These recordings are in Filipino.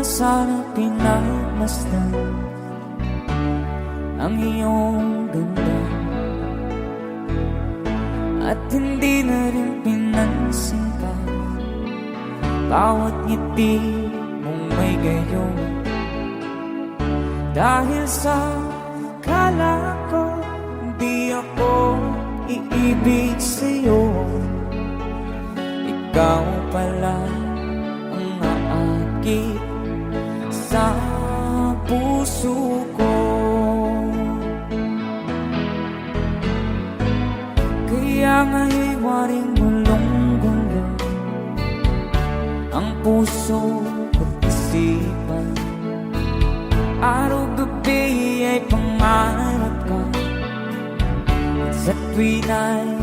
sana pinagmasdan ang iyong ganda, at hindi na rin pinansin pa bawat ngiti mong may gayon. Dahil sa akala ko di ako iibig sa'yo, ikaw pala ang aakit sa puso ko. Kaya nga'y waring gulong-gulo ang puso at isipan. Araw-gabi ay pangarap ka, at sa tuwin ay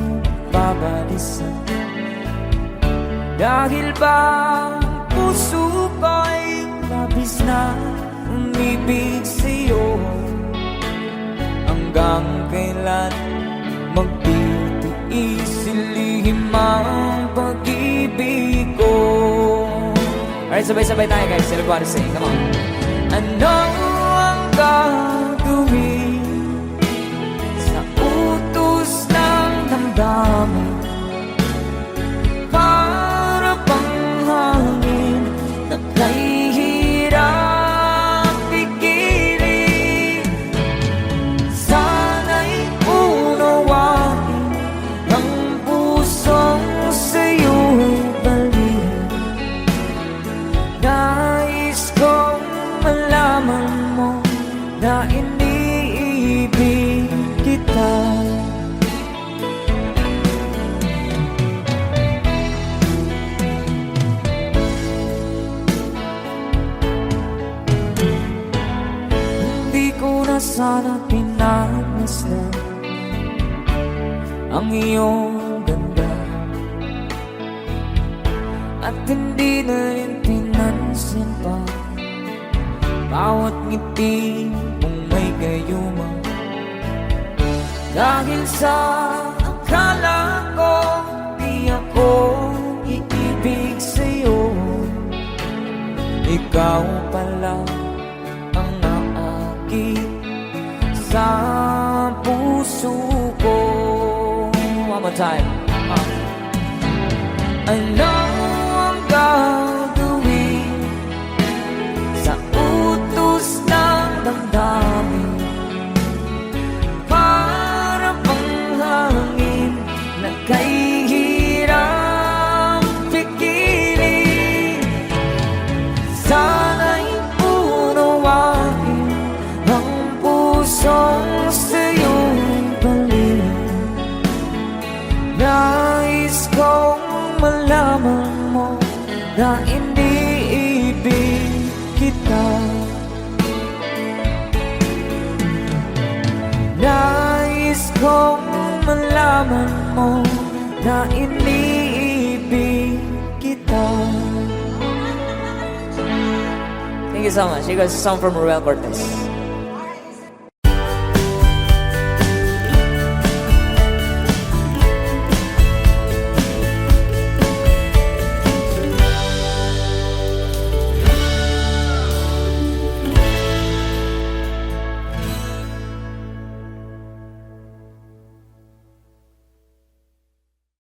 babalisan. Dahil ba ang puso ko'y labis na umibig sa'yo, hanggang kailan magtitiis ilihim ang pag-ibig ko. Alright, sabay-sabay tayo guys. Everybody sing, come on. Ano ang gagawin sa utos ng damdamin? Para bang hangin na kahihirap pigilan? Sana'y unawain ang pusong sa'yo'y baliw. Nais kong malaman mo na iniibig kita. Hindi ko na sana pinagmasdan ang iyong ganda, at hindi na rin pinansin pa bawat ngiti mong may gayuma. Dahil sa akala ko di ako iibig sa'yo, ikaw pala ang aakit sa puso ko. One more time. Ano ang gagawin sa utos ng damdamin? Para bang hangin na kahihirap pigilan? Sana'y unawain ang pusong sa'yo'y baliw. Nais kong malaman mo na iniibig kita. Nais kong malaman mo na iniibig kita. Thank you so much. You guys, a song from Roel Cortez.